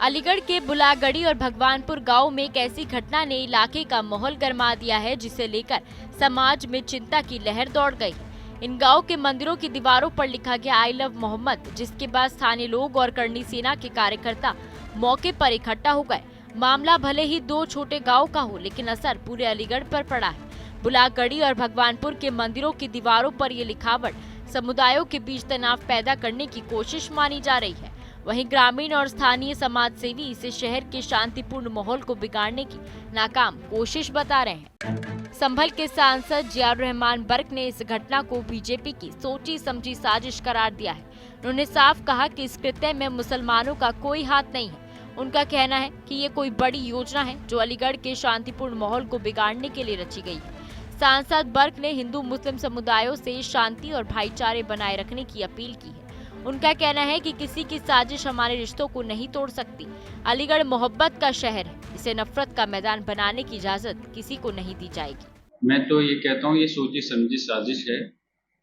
अलीगढ़ के बुलागड़ी और भगवानपुर गांव में एक ऐसी घटना ने इलाके का माहौल गरमा दिया है, जिसे लेकर समाज में चिंता की लहर दौड़ गई। इन गांव के मंदिरों की दीवारों पर लिखा गया आई लव मोहम्मद, जिसके बाद स्थानीय लोग और करनी सेना के कार्यकर्ता मौके पर इकट्ठा हो गए। मामला भले ही दो छोटे गाँव का हो, लेकिन असर पूरे अलीगढ़ पर पड़ा है। बुलागड़ी और भगवानपुर के मंदिरों की दीवारों पर ये लिखावट समुदायों के बीच तनाव पैदा करने की कोशिश मानी जा रही है। वहीं ग्रामीण और स्थानीय समाज सेवी इसे शहर के शांतिपूर्ण माहौल को बिगाड़ने की नाकाम कोशिश बता रहे हैं। संभल के सांसद जियाउर रहमान बर्क ने इस घटना को बीजेपी की सोची समझी साजिश करार दिया है। उन्होंने साफ कहा कि इस कृत्य में मुसलमानों का कोई हाथ नहीं है। उनका कहना है कि ये कोई बड़ी योजना है जो अलीगढ़ के शांतिपूर्ण माहौल को बिगाड़ने के लिए रची गई है। सांसद बर्क ने हिंदू मुस्लिम समुदायों से शांति और भाईचारे बनाए रखने की अपील की है। उनका कहना है कि किसी की साजिश हमारे रिश्तों को नहीं तोड़ सकती। अलीगढ़ मोहब्बत का शहर है, इसे नफरत का मैदान बनाने की इजाजत किसी को नहीं दी जाएगी। मैं तो ये कहता हूँ, ये सोची समझी साजिश है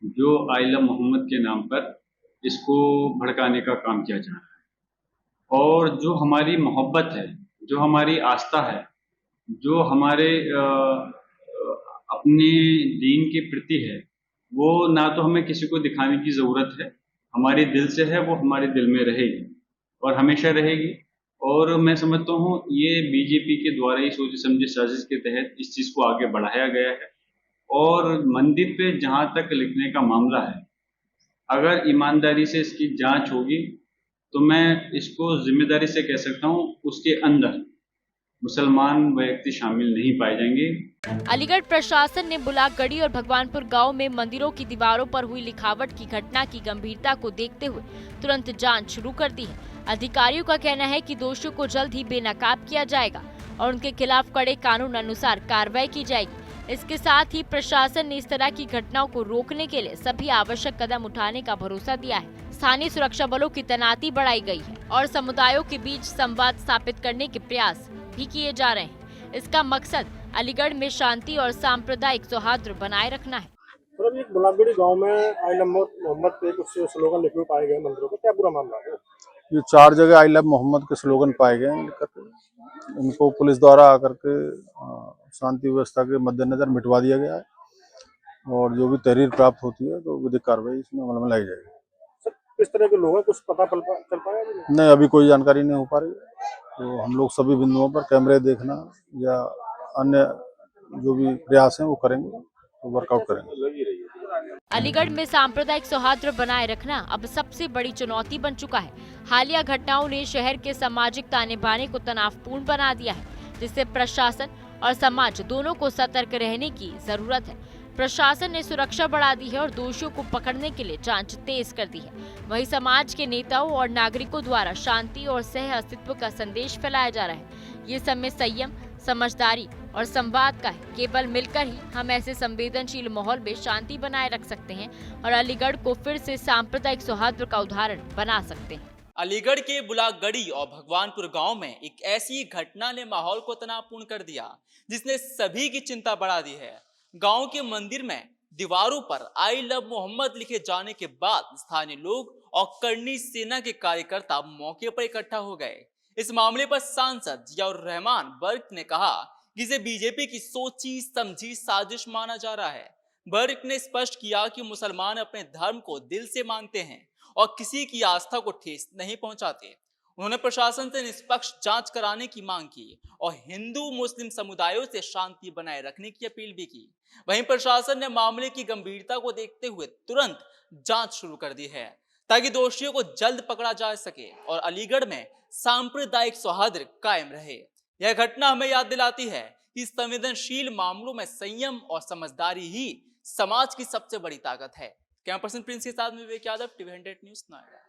जो आई लव मोहम्मद के नाम पर इसको भड़काने का काम किया जा रहा है। और जो हमारी मोहब्बत है, जो हमारी आस्था है, जो हमारे अपने दीन के प्रति है, वो ना तो हमें किसी को दिखाने की ज़रूरत है। हमारे दिल से है, वो हमारे दिल में रहेगी और हमेशा रहेगी। और मैं समझता हूँ ये बीजेपी के द्वारा ही सोची समझी साजिश के तहत इस चीज़ को आगे बढ़ाया गया है। और मंदिर पे जहाँ तक लिखने का मामला है, अगर ईमानदारी से इसकी जांच होगी तो मैं इसको जिम्मेदारी से कह सकता हूँ, उसके अंदर मुसलमान व्यक्ति शामिल नहीं पाए जाएंगे। अलीगढ़ प्रशासन ने बुलागड़ी और भगवानपुर गांव में मंदिरों की दीवारों पर हुई लिखावट की घटना की गंभीरता को देखते हुए तुरंत जांच शुरू कर दी है। अधिकारियों का कहना है कि दोषियों को जल्द ही बेनकाब किया जाएगा और उनके खिलाफ कड़े कानून अनुसार कार्रवाई की जाएगी। इसके साथ ही प्रशासन ने इस तरह की घटनाओं को रोकने के लिए सभी आवश्यक कदम उठाने का भरोसा दिया है। स्थानीय सुरक्षा बलों की तैनाती बढ़ाई गई है और समुदायों के बीच संवाद स्थापित करने के प्रयास भी किए जा रहे हैं। इसका मकसद अलीगढ़ में शांति और सांप्रदायिक सौहार्द बनाए रखना है। ये बुलागड़ी गांव में आई लव मोहम्मद पे कुछ स्लोगन लिखे पाए गए मंदिरों में, क्या पूरा मामला है? ये 4 जगह आई लव मोहम्मद के स्लोगन पाए गए हैं। इनको पुलिस द्वारा आकर के शांति व्यवस्था के मद्देनजर मिटवा दिया गया है और जो भी तहरीर प्राप्त होती है तो विधिक कार्रवाई इसमें अमल में लाई जाएगी। सर, किस तरह के लोग हैं, कुछ पता चल पाया? नहीं, अभी कोई जानकारी नहीं हो पा रही है। तो हम लोग सभी बिंदुओं पर कैमरे देखना या अन्य जो भी प्रयास हैं वो करेंगे, तो वर्कआउट करेंगे। अलीगढ़ में सांप्रदायिक सौहार्द बनाए रखना अब सबसे बड़ी चुनौती बन चुका है। हालिया घटनाओं ने शहर के सामाजिक ताने बाने को तनावपूर्ण बना दिया है, जिससे प्रशासन और समाज दोनों को सतर्क रहने की जरूरत है। प्रशासन ने सुरक्षा बढ़ा दी है और दोषियों को पकड़ने के लिए जांच तेज कर दी है। वहीं समाज के नेताओं और नागरिकों द्वारा शांति और सह अस्तित्व का संदेश फैलाया जा रहा है। ये समय संयम, समझदारी और संवाद का है। केवल मिलकर ही हम ऐसे संवेदनशील माहौल में शांति बनाए रख सकते हैं और अलीगढ़ को फिर से सांप्रदायिक सौहार्द का उदाहरण बना सकते हैं। अलीगढ़ के बुलागड़ी और भगवानपुर गांव में एक ऐसी घटना ने माहौल को तनावपूर्ण कर दिया, जिसने सभी की चिंता बढ़ा दी है। गांव के मंदिर में दीवारों पर आई लव मोहम्मद लिखे जाने के बाद स्थानीय लोग और करनी सेना के कार्यकर्ता मौके पर इकट्ठा हो गए। इस मामले पर सांसद जियाउर रहमान बर्क ने कहा कि इसे बीजेपी की सोची समझी साजिश माना जा रहा है। बर्क ने स्पष्ट किया कि मुसलमान अपने धर्म को दिल से मानते हैं और किसी की आस्था को ठेस नहीं पहुंचाते। उन्होंने प्रशासन से निष्पक्ष जांच कराने की मांग की और हिंदू मुस्लिम समुदायों से शांति बनाए रखने की अपील भी की। वहीं प्रशासन ने मामले की गंभीरता को देखते हुए तुरंत जांच शुरू कर दी है, ताकि दोषियों को जल्द पकड़ा जा सके और अलीगढ़ में सांप्रदायिक सौहार्द कायम रहे। यह घटना हमें याद दिलाती है कि संवेदनशील मामलों में संयम और समझदारी ही समाज की सबसे बड़ी ताकत है। कैमरा पर्सन प्रिंस के साथ में विवेक यादव, टीवी 100 न्यूज़, नोएडा।